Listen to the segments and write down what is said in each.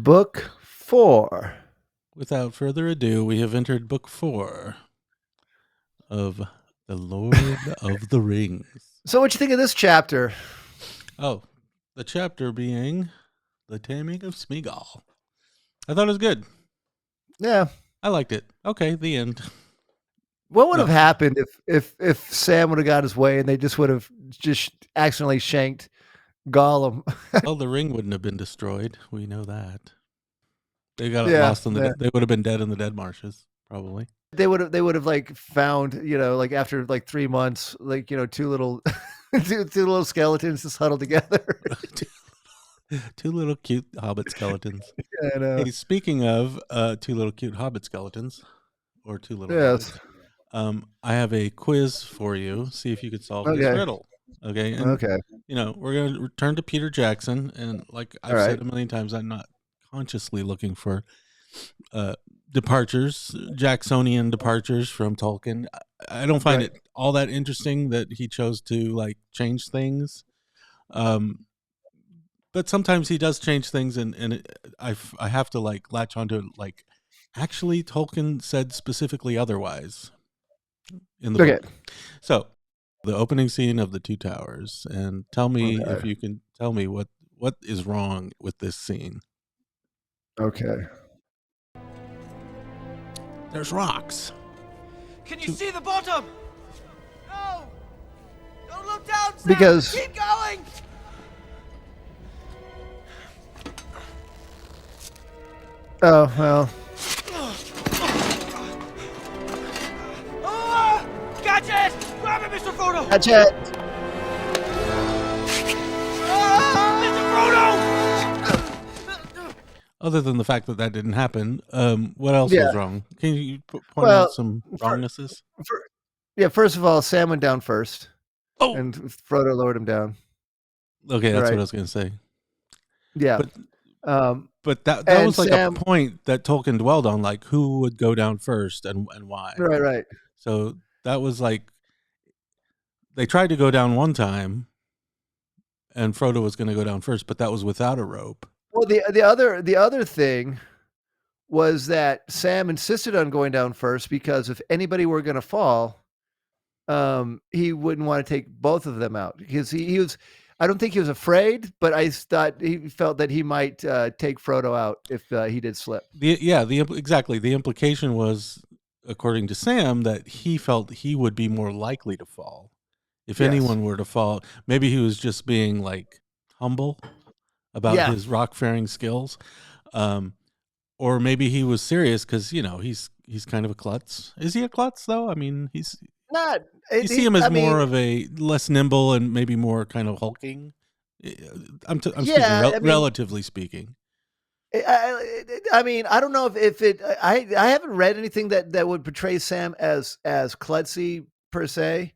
Book 4. Without further ado, we have entered book 4 of The Lord of the Rings. So what you think of this chapter? Oh, the chapter being The Taming of Smeagol. I thought it was good. Yeah. I liked it. Okay, the end. What would have happened if Sam would have got his way and they just would have just accidentally shanked Gollum? Well, the ring wouldn't have been destroyed. We know that. They got lost in the. They would have been dead in the dead marshes, probably. They would have like found, like after like 3 months, like two little two little skeletons just huddled together. Two little cute hobbit skeletons. Yeah, I know. Hey, speaking of two little cute hobbit skeletons, or two little Yes. hobbits, I have a quiz for you. See if you could solve this riddle. Okay. And, okay. We're going to return to Peter Jackson, and like I've said a million times, I'm not consciously looking for departures, Jacksonian departures from Tolkien. I don't find it all that interesting that he chose to like change things. But sometimes he does change things, and I have to like latch onto it. Like, actually, Tolkien said specifically otherwise in the book. So, the opening scene of The Two Towers, and tell me if you can tell me what is wrong with this scene. Okay. There's rocks. Can you see the bottom? No! Don't look down, Sam! Because keep going! Oh, well. Oh, catch it! Grab it, Mr. Frodo! Catch it! Mr. Frodo! Other than the fact that didn't happen, what else was wrong? Can you point out some wrongnesses? First of all, Sam went down first. Oh! And Frodo lowered him down. Okay, that's what I was going to say. Yeah. But that was like Sam, a point that Tolkien dwelled on, like who would go down first and why. Right. So that was like, they tried to go down one time, and Frodo was going to go down first, but that was without a rope. Well, the other thing was that Sam insisted on going down first because if anybody were going to fall, he wouldn't want to take both of them out because he was. I don't think he was afraid, but I thought he felt that he might take Frodo out if he did slip. Exactly. The implication was, according to Sam, that he felt he would be more likely to fall. If anyone were to fall, maybe he was just being like humble about his rock-faring skills. Or maybe he was serious because, he's kind of a klutz. Is he a klutz, though? I mean, he's... Not. You see him as more of a less nimble and maybe more kind of hulking. I'm speaking relatively speaking. I mean, I don't know if it. I haven't read anything that would portray Sam as klutzy per se.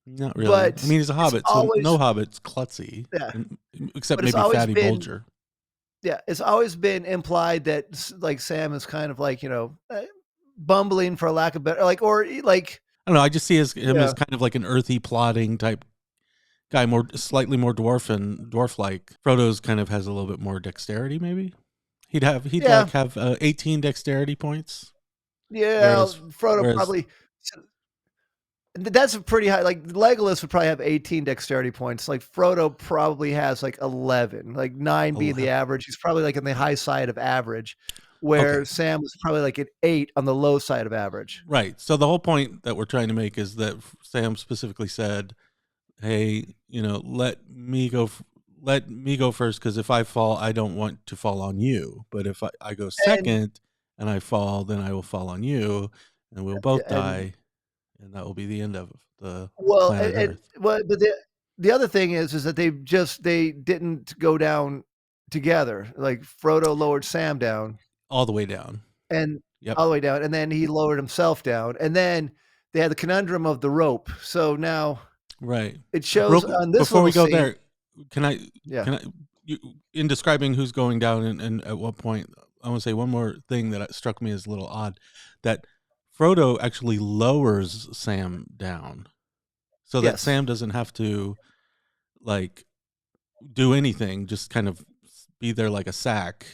Not really. But I mean, he's a hobbit, so no hobbit's klutzy. Yeah. Except maybe Fatty Bulger. Yeah, it's always been implied that like Sam is kind of like bumbling, for lack of better, I don't know. I just see him as kind of like an earthy, plodding type guy, slightly more dwarf-like. Frodo's kind of has a little bit more dexterity. Maybe he'd have 18 dexterity points. Yeah, Frodo probably. That's a pretty high. Like Legolas would probably have 18 dexterity points. Like Frodo probably has like 11, like 9 being the average. He's probably like on the high side of average. Where Sam was probably like an 8 on the low side of average. Right. So the whole point that we're trying to make is that Sam specifically said, "Hey, let me go first because if I fall, I don't want to fall on you. But if I go second and I fall, then I will fall on you, and we'll both die, and that will be the end of the planet Earth." But the other thing is that they didn't go down together. Like Frodo lowered Sam down. All the way down. And all the way down. And then he lowered himself down. And then they had the conundrum of the rope. So now it shows on this before we go scene, there, can I in describing who's going down and at what point, I want to say one more thing that struck me as a little odd, that Frodo actually lowers Sam down so that Sam doesn't have to like do anything, just kind of be there like a sack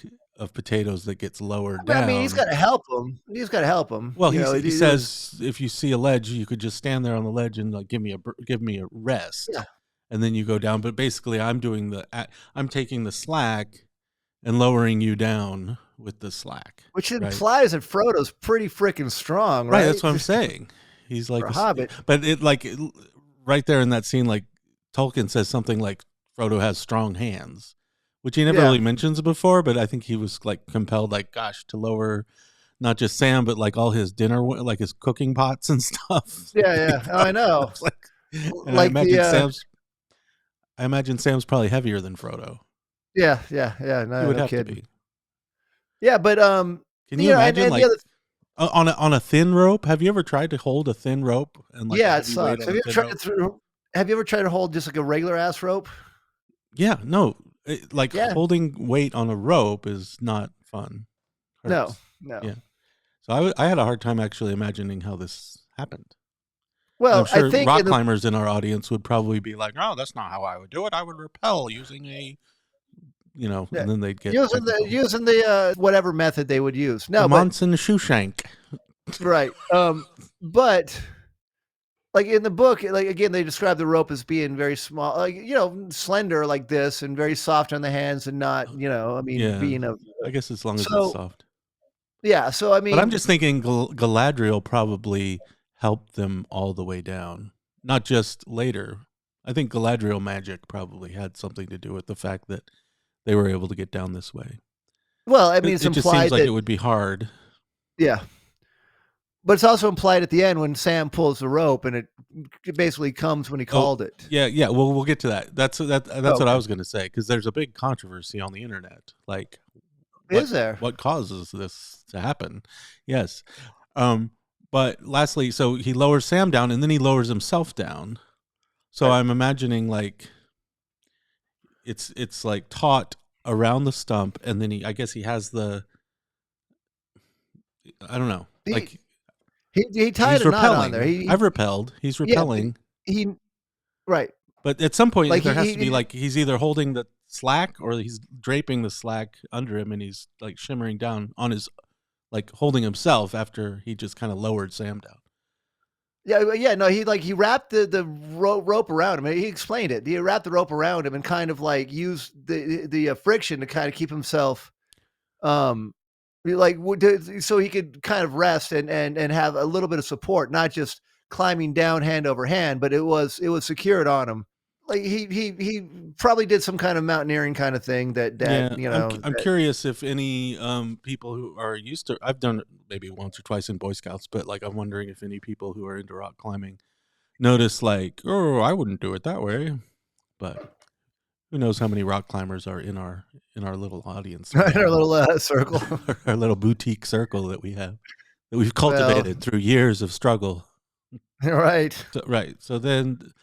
of potatoes that gets lowered down. I mean, he's got to help him. He's got to help him. Well, he says if you see a ledge, you could just stand there on the ledge and like give me a rest, and then you go down. But basically, I'm taking the slack and lowering you down with the slack, which implies that Frodo's pretty freaking strong, right? Right, that's what I'm saying. He's like a hobbit, but right there in that scene, like Tolkien says something like Frodo has strong hands, which he never really mentions before. But I think he was like compelled, like, gosh, to lower not just Sam, but like all his dinner, like his cooking pots and stuff. Yeah. I know. I imagine Sam's probably heavier than Frodo. Yeah. No, he would have to be. Yeah, but can you imagine like on a thin rope? Have you ever tried to hold a thin rope? And like it sucks. Have you ever tried to hold just like a regular ass rope? Yeah, no. Holding weight on a rope is not fun. No. Yeah. So I had a hard time actually imagining how this happened. Well, I'm sure I think rock climbers in our audience would probably be like, "No, that's not how I would do it. I would rappel using a." And then they'd get using the whatever method they would use. No, Monson Shoeshank. Right. But like in the book, like again, they describe the rope as being very small, like slender like this, and very soft on the hands, and not being a. I guess as long as it's soft. Yeah. So I mean, but I'm just thinking Galadriel probably helped them all the way down, not just later. I think Galadriel magic probably had something to do with the fact that they were able to get down this way. Well, I mean, it just seems like it would be hard. Yeah. But it's also implied at the end when Sam pulls the rope, and it basically comes when he called it. Yeah. Well, we'll get to that. That's what I was going to say, because there's a big controversy on the internet. Like, is there? What causes this to happen? Yes. But lastly, so he lowers Sam down, and then he lowers himself down. So I'm imagining like it's like taut around the stump, and then I guess he has the. I don't know. He tied a knot on there. I've rappelled. He's rappelling. Right. But at some point, there has to be like he's either holding the slack or he's draping the slack under him, and he's like shimmering down on his, like holding himself after he just kind of lowered Sam down. Yeah. No, he wrapped the rope around him. He explained it. He wrapped the rope around him and kind of like used the friction to kind of keep himself, so he could kind of rest and have a little bit of support, not just climbing down hand over hand, but it was secured on him. Like he probably did some kind of mountaineering kind of thing I'm curious if any people who are used to, I've done it maybe once or twice in Boy Scouts, but like I'm wondering if any people who are into rock climbing notice like, oh, I wouldn't do it that way. But who knows how many rock climbers are in our little audience, our little circle, our little boutique circle that we've cultivated through years of struggle. Right. So then,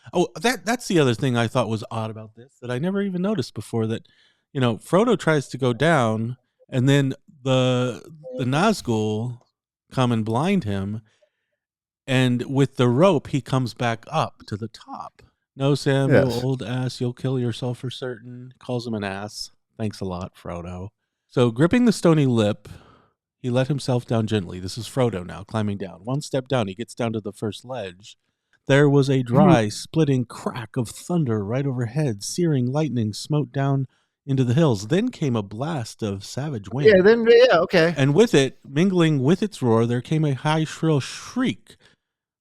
that's the other thing I thought was odd about this that I never even noticed before, that, Frodo tries to go down, and then the Nazgul come and blind him, and with the rope, he comes back up to the top. No, Sam, you old ass, you'll kill yourself for certain. Calls him an ass. Thanks a lot, Frodo. So gripping the stony lip, he let himself down gently. This is Frodo now, climbing down. One step down, he gets down to the first ledge. There was a dry, splitting crack of thunder right overhead. Searing lightning smote down into the hills. Then came a blast of savage wind. Okay. And with it, mingling with its roar, there came a high, shrill shriek.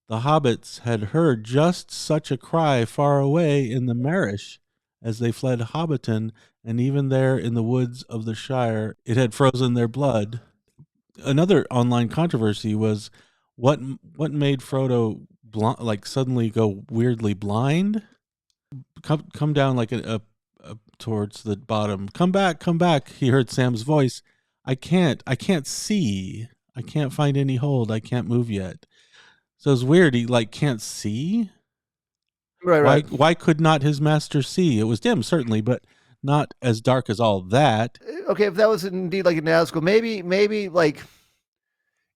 The hobbits had heard just such a cry far away in the Marish as they fled Hobbiton, and even there in the woods of the Shire, it had frozen their blood. Another online controversy was what made Frodo suddenly go weirdly blind, come down like a towards the bottom. Come back. He heard Sam's voice. I can't see. I can't find any hold. I can't move yet. So it's weird. He can't see. Right. Why could not his master see? It was dim, certainly, but not as dark as all that. Okay, if that was indeed like a Nazgul, maybe like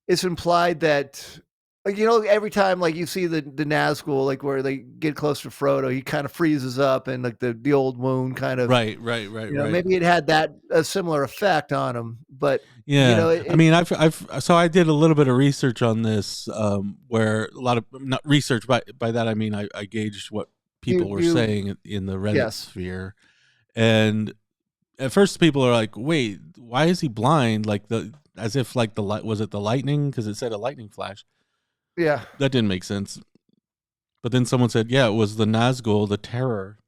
it's implied that Like, every time like you see the Nazgul, like where they get close to Frodo, he kind of freezes up, and like the old wound kind of, Right. maybe it had a similar effect on him. But Yeah, I it mean, so I did a little bit of research on this, where a lot of not research by that I mean I gauged what people were you saying in the Reddit yes, sphere, and at first people are like, "Wait, why is he blind?" Like as if like the light was it the lightning because it said a lightning flash. yeah, That didn't make sense. But then someone said, "Yeah, it was the Nazgul, the terror,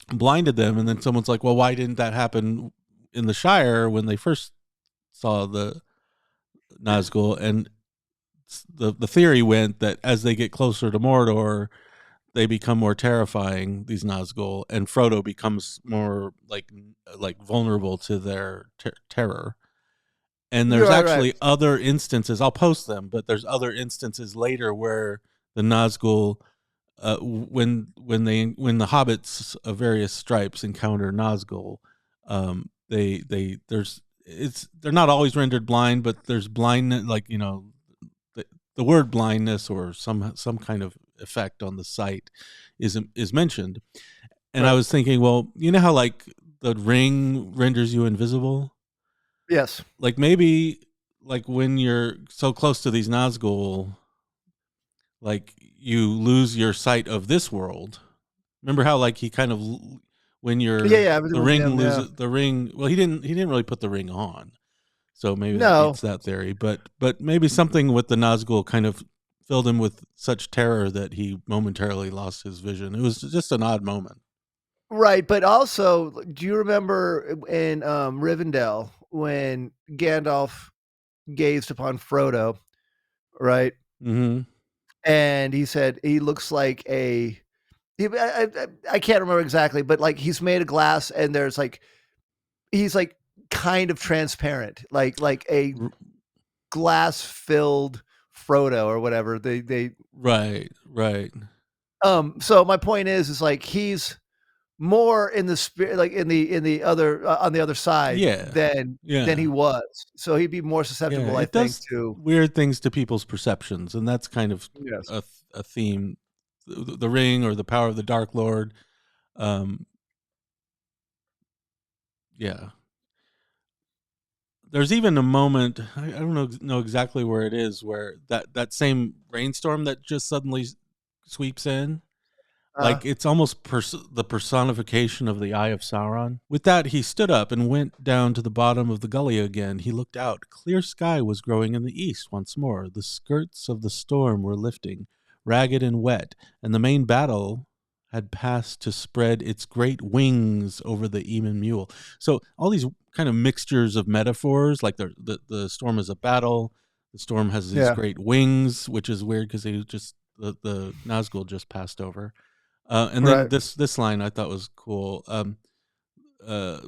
blinded them." And then someone's like, "Well, why didn't that happen in the Shire when they first saw the Nazgul?" And the theory went that as they get closer to Mordor, they become more terrifying, these Nazgul, and Frodo becomes more like vulnerable to their terror. And there's right. actually other instances. I'll post them, but there's other instances later where the Nazgul, when the hobbits of various stripes encounter Nazgul, they're not always rendered blind, but there's blindness, like the word blindness or some kind of effect on the sight is mentioned. And I Right. was thinking, well, you know how like the ring renders you invisible? Yes. Like maybe like when you're so close to these Nazgul, like you lose your sight of this world. Remember how like he kind of when Yeah, you're yeah. the Everything with ring him. Yeah. loses the ring. Well, he didn't really put the ring on. So maybe that No. beats that theory, but maybe something with the Nazgul kind of filled him with such terror that he momentarily lost his vision. It was just an odd moment. Right, but also, do you remember in Rivendell when Gandalf gazed upon Frodo, right? Mm-hmm. And he said he looks like I can't remember exactly, but like he's made of glass, and there's like he's like kind of transparent, like a glass filled Frodo or whatever. They Right. So my point is like he's more in the spirit, like in the other on the other side Yeah. than he was. So he'd be more Yeah. susceptible, I It think, does to weird things to people's perceptions, and that's kind of yes. a theme. The ring or the power of the Dark Lord. Um, yeah. There's even a moment, I don't know exactly where it is, where that same rainstorm that just suddenly sweeps in, Uh, like it's almost the personification of the Eye of Sauron. With that, he stood up and went down to the bottom of the gully again. He looked out. Clear sky was growing in the east once more. The skirts of the storm were lifting, ragged and wet, and the main battle had passed to spread its great wings over the Emyn Muil. So all these kind of mixtures of metaphors, like the storm is a battle. The storm has these yeah, great wings, which is weird because the Nazgul just passed over. And then right. this line I thought was cool.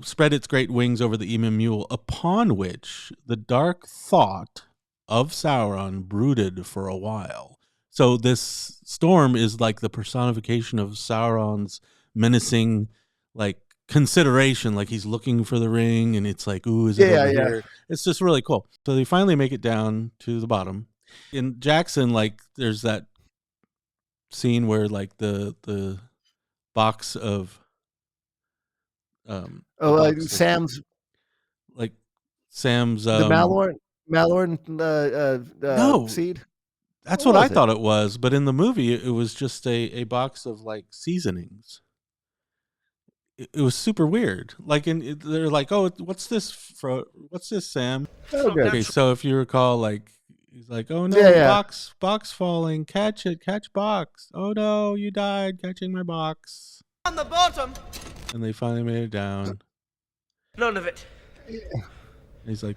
Spread its great wings over the Emyn Muil, upon which the dark thought of Sauron brooded for a while. So this storm is like the personification of Sauron's menacing, like consideration. Like he's looking for the ring, and it's like, ooh, is it Yeah, over yeah. here? It's just really cool. So they finally make it down to the bottom. In Jackson, like there's that scene where like the box of Oh, like Sam's the Malorn no, seed. that's What what I was it? thought it was, but in the movie it was just a box of like seasonings. It was super weird. Like they're like, "Oh, what's this what's this, Sam?" It's Oh, not good. Okay, natural. so if you recall, like he's like, "Oh Yeah, no, yeah. box falling. Catch it. Catch box. Oh no, you died catching my box." On the bottom. And they finally made it down. None of it. And he's like,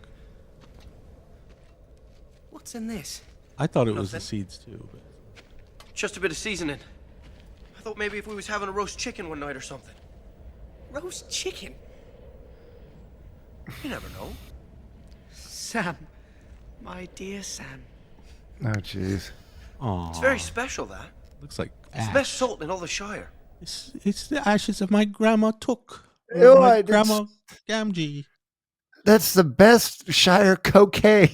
What's in this? "I thought it was the Nothing. seeds too." But Just a bit of seasoning. I thought maybe if we was having a roast chicken one night or something. Roast chicken? You never know. Sam. My dear Sam. Oh, jeez. It's very special, that. looks like It's the ash. best salt in all the Shire. It's the ashes of my grandma Took. Or Oh, my grandma Gamgee. that's the best Shire cocaine.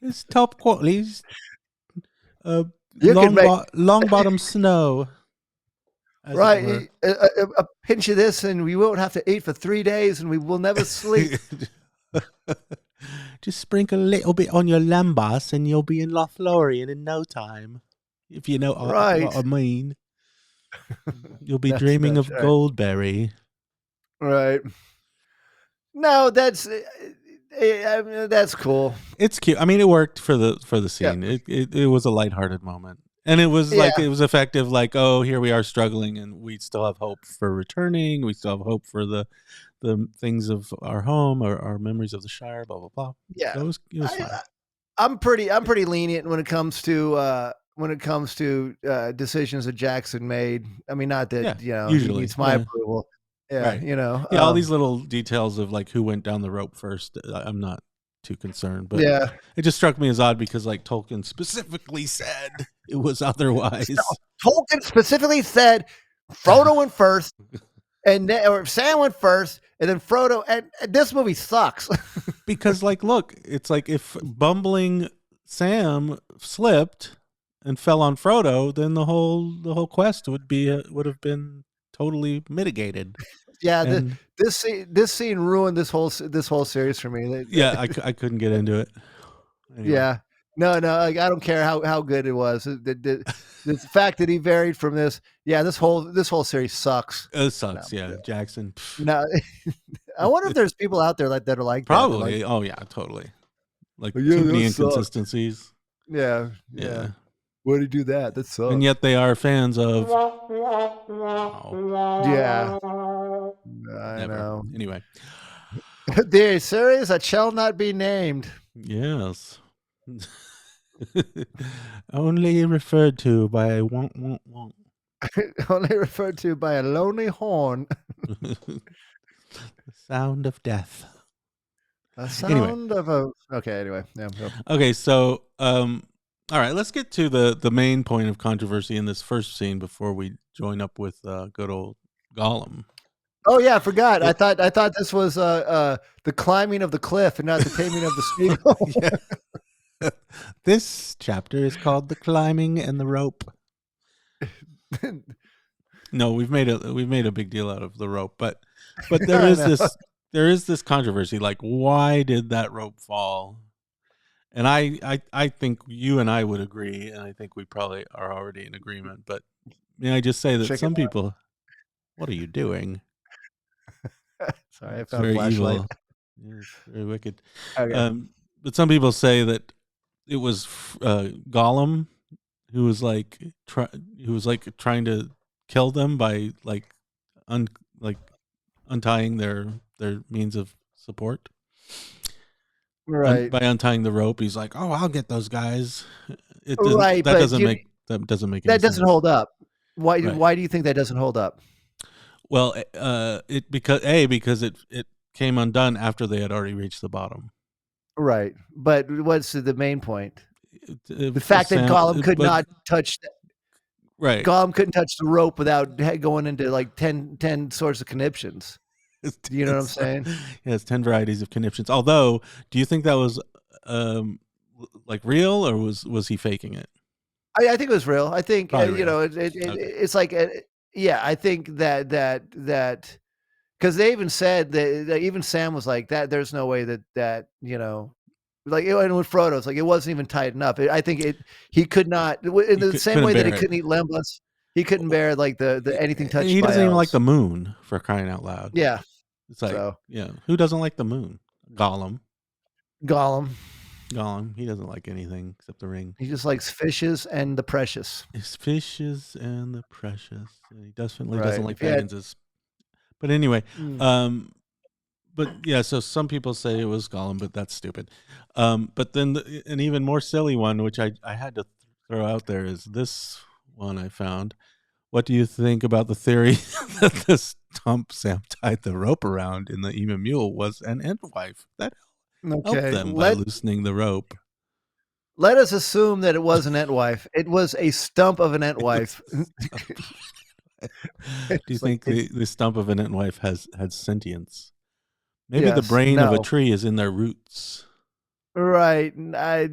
It's top quality. You can make long bottom snow. right a pinch of this, and we won't have to eat for 3 days, and we will never sleep. Just sprinkle a little bit on your lambas, and you'll be in Lothlorien in no time. If you know what I mean. You'll be dreaming of right. Goldberry. Right. No, that's cool. It's cute. I mean, it worked for the scene. Yeah. It was a lighthearted moment, and it was like it was effective. Like, oh, here we are struggling, and we still have hope for returning. We still have hope for the things of our home, or our memories of the Shire. Blah blah blah. Yeah, so it was fun. I'm pretty lenient when it comes to decisions that Jackson made. I mean, not that usually he needs my approval. Yeah, right. All these little details of like who went down the rope first, I'm not too concerned. But it just struck me as odd because like Tolkien specifically said it was otherwise. Tolkien specifically said Frodo went first, or Sam went first, and then Frodo. And this movie sucks because like, look, it's like if bumbling Sam slipped and fell on Frodo, then the whole quest would have been totally mitigated. Yeah, this scene ruined this whole series for me. I couldn't get into it. Anyway. Yeah, no, like, I don't care how good it was. The fact that he varied from this, this whole series sucks. It sucks. No, Jackson. No, I wonder if there's people out there that are like probably. That, oh yeah, totally. Like too many inconsistencies. Yeah. Why did he do that? That sucks. And yet they are fans of. Yeah. I know. Anyway. The series that shall not be named. Yes. Only referred to by won't. Only referred to by a lonely horn. The sound of death. A sound of a. Okay. Anyway. Yeah. Okay. So, all right, let's get to the main point of controversy in this first scene before we join up with good old Gollum. Oh yeah, I forgot. I thought this was the climbing of the cliff and not the taming of the Smeagol. This chapter is called The Climbing and the Rope. No, we've made a big deal out of the rope, but there is this controversy. Like, why did that rope fall? And I think you and I would agree, and I think we probably are already in agreement. But may I just say that some people, what are you doing? Sorry, I found a flashlight. Evil. Yeah, it's very wicked. Okay. But some people say that it was Gollum who was like trying to kill them by untying their means of support. Right. By untying the rope, he's like, "Oh, I'll get those guys." That doesn't make any sense. Hold up. Why do you think that doesn't hold up? Well, because it came undone after they had already reached the bottom. Right, but what's the main point? The fact that Gollum could not touch. Right, Gollum couldn't touch the rope without going into like 10 sorts of conniptions. You know what I'm saying? Yeah, it's 10 varieties of conniptions. Although, do you think that was like real, or was he faking it? I think it was real. I think it's like I think that because they even said that even Sam was like that. There's no way that like, and with Frodo, it's like it wasn't even tight enough. I think he could not in the same way that he couldn't eat lembas. He couldn't bear like the anything touched. He doesn't by even elves. like the moon, for crying out loud. Yeah, it's like who doesn't like the moon? Gollum. He doesn't like anything except the ring. He just likes fishes and the precious. It's fishes and the precious. And he definitely doesn't like Bagginses. But anyway, but yeah, so some people say it was Gollum, but that's stupid. But then an even more silly one, which I had to throw out there, is this one I found. What do you think about the theory that the stump Sam tied the rope around in the Emyn Muil was an Entwife that helped them by loosening the rope? Let us assume that it was an Entwife. It was a stump of an Entwife. Do you think the stump of an Entwife has sentience? Maybe the brain of a tree is in their roots. Right. I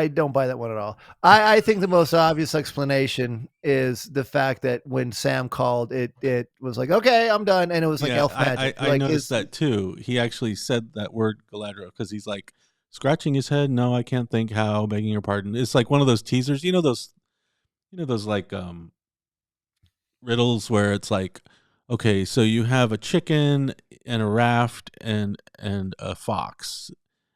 don't buy that one at all. I think the most obvious explanation is the fact that when Sam called, it was like, okay, I'm done, and it was like Yeah, elf magic. I Like noticed is that too. He actually said that word Galadriel because he's like scratching his head. No, I can't think how. Begging your pardon. It's like one of those teasers. You know those like riddles where it's like, okay, so you have a chicken and a raft and a fox,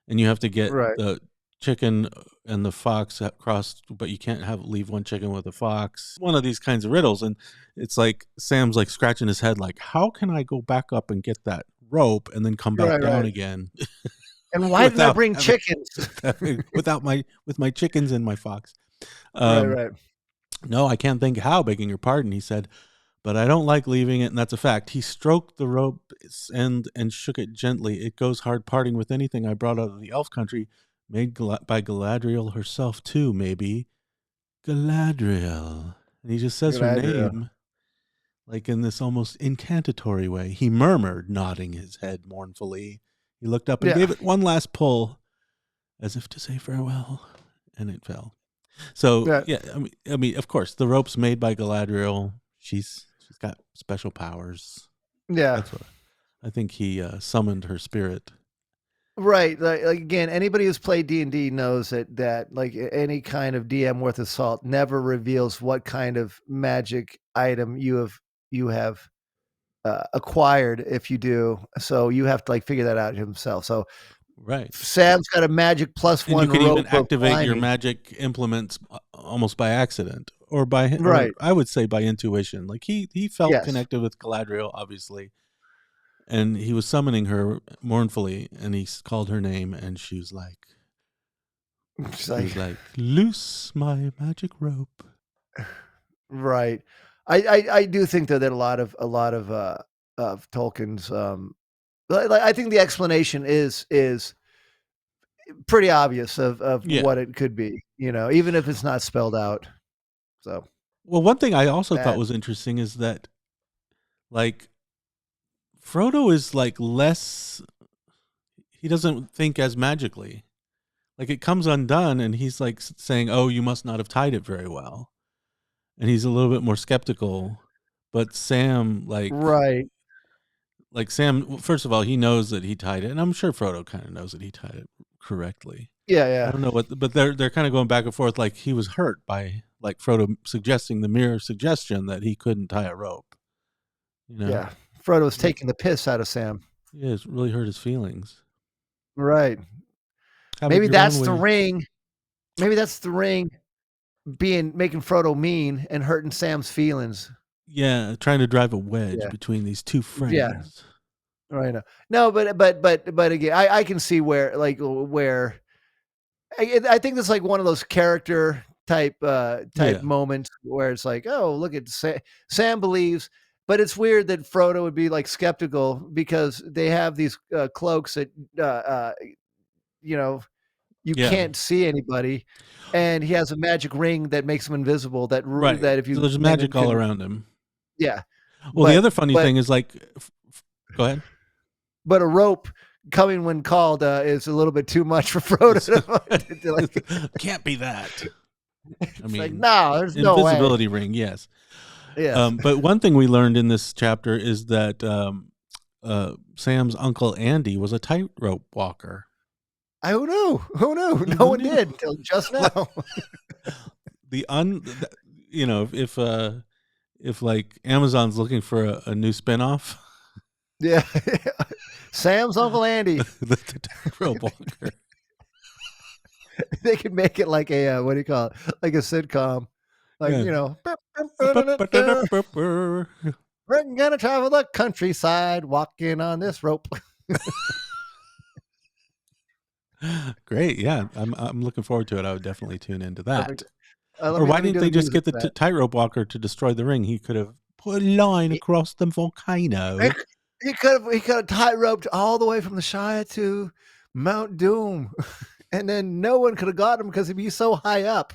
and you have to get right. the chicken and the fox across, but you can't leave one chicken with a fox. One of these kinds of riddles, and it's like Sam's like scratching his head, like, how can I go back up and get that rope and then come back Right, down right. again And why didn't I without bring having chickens? with my chickens and my fox. Right, Um, right. no, I can't think how. Begging your pardon, he said, but I don't like leaving it, and that's a fact. He stroked the rope's end and shook it gently. It goes hard parting with anything I brought out of the elf country, made by Galadriel herself too, maybe. Galadriel. And he just says her Galadriel. name, like in this almost incantatory way. He murmured, nodding his head mournfully. He looked up and Yeah. gave it one last pull, as if to say farewell, and it fell. So Yeah. yeah, I mean, of course, the rope's made by Galadriel. She's got special powers. Yeah. That's what I think. He summoned her spirit. Right. Like again, anybody who's played D&D knows that like any kind of DM worth of salt never reveals what kind of magic item you have acquired if you do. So you have to like figure that out himself. So Right. Sam's got a magic plus And you one could even rope of activate your climbing. magic implements almost by accident, or by, or Right. I would say by intuition. Like he felt Yes. connected with Galadriel, obviously, and he was summoning her mournfully, and he called her name, and she was like, She's she like, was like, "Loose my magic rope." right. I do think though that a lot of Tolkien's like I think the explanation is pretty obvious of Yeah. what it could be, you know, even if it's not spelled out. So Well, one thing I also thought that was interesting is that, like, Frodo is like less. He doesn't think as magically. Like, it comes undone, and he's like saying, "Oh, you must not have tied it very well," and he's a little bit more skeptical. But Sam, right. like Sam, well, first of all, he knows that he tied it, and I'm sure Frodo kind of knows that he tied it correctly. Yeah, I yeah. don't know what, but they're kind of going back and forth. Like, he was hurt by like Frodo suggesting the mere suggestion that he couldn't tie a rope. You know, Yeah. Frodo's taking the piss out of Sam. yeah, it's really hurt his feelings. Right. Have it Maybe your own that's the way. ring. Maybe that's the ring making Frodo mean and hurting Sam's feelings. Yeah, trying to drive a wedge Yeah. between these two Yeah. friends. Right. No, but again, I can see where where I think that's like one of those character type Yeah, moments where it's like, oh, look at Sam believes, but it's weird that Frodo would be like skeptical because they have these cloaks that you know you yeah, can't see anybody, and he has a magic ring that makes him invisible. right. That if So you there's magic all around him. yeah, Well, the but other funny but thing is like, go ahead. but a rope coming when called is a little bit too much for Frodo to like. Can't be that. I It's like mean, no, there's no way. invisibility ring, yes. Yes. But one thing we learned in this chapter is that Sam's uncle Andy was a tightrope walker. Who knew? Who knew? No Who one knew? did until just now. You know, if like Amazon's looking for a new spinoff, Yeah. Sam's Uncle Andy. the tightrope walker. They could make it like a what do you call it? Like a sitcom. Like, Yeah. you know, we're gonna travel the countryside walking on this rope. Great, yeah, I'm looking forward to it. I would definitely tune into that. Perfect. Or why Let me didn't do they the just music get the for that. tightrope walker to destroy the ring? He could have put a line across the volcano. He could have tight roped all the way from the Shire to Mount Doom. And then no one could have got him because he'd be so high up.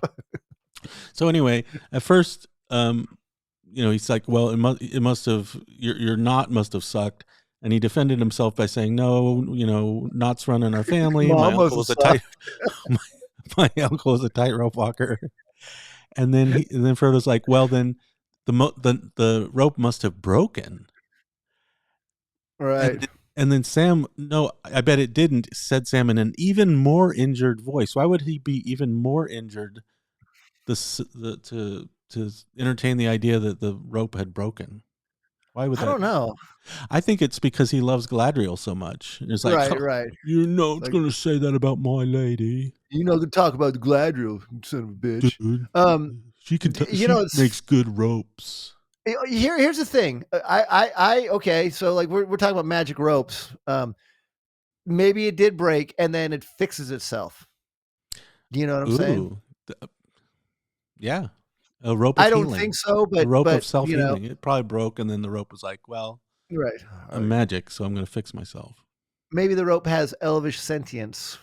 So anyway, at first, you know, he's like, well, it must have, your knot must have sucked. And he defended himself by saying, "No, knots run in our family. My Mom uncle was was a a tight my uncle was a tightrope walker." And then Frodo's like, "Well, then the rope must have broken." Right. And then Sam, "No, I bet it didn't," said Sam in an even more injured voice. Why would he be even more injured to entertain the idea that the rope had broken? Why would that? I don't know. I think it's because he loves Galadriel so much. It's like, Right. It's Like, going to say that about my lady. To talk about the Galadriel, son of a bitch. Dude, she makes good ropes. Here's the thing. Okay, so like we're talking about magic ropes. Maybe it did break and then it fixes itself. Do you know what I'm saying? Yeah. A rope of I don't healing. think so, but a rope of self-healing. It probably broke, and then the rope was like, well, right. I'm magic, so I'm going to fix myself. Maybe the rope has elvish sentience.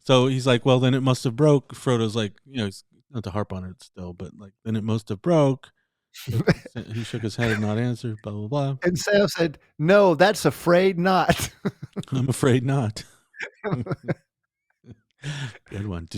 So he's like, well, then it must have broke. Frodo's like, he's not to harp on it still, but like, then it must have broke. He shook his head and not answered, blah, blah, blah. And Sam said, "No, that's afraid not." I'm afraid not. Good one.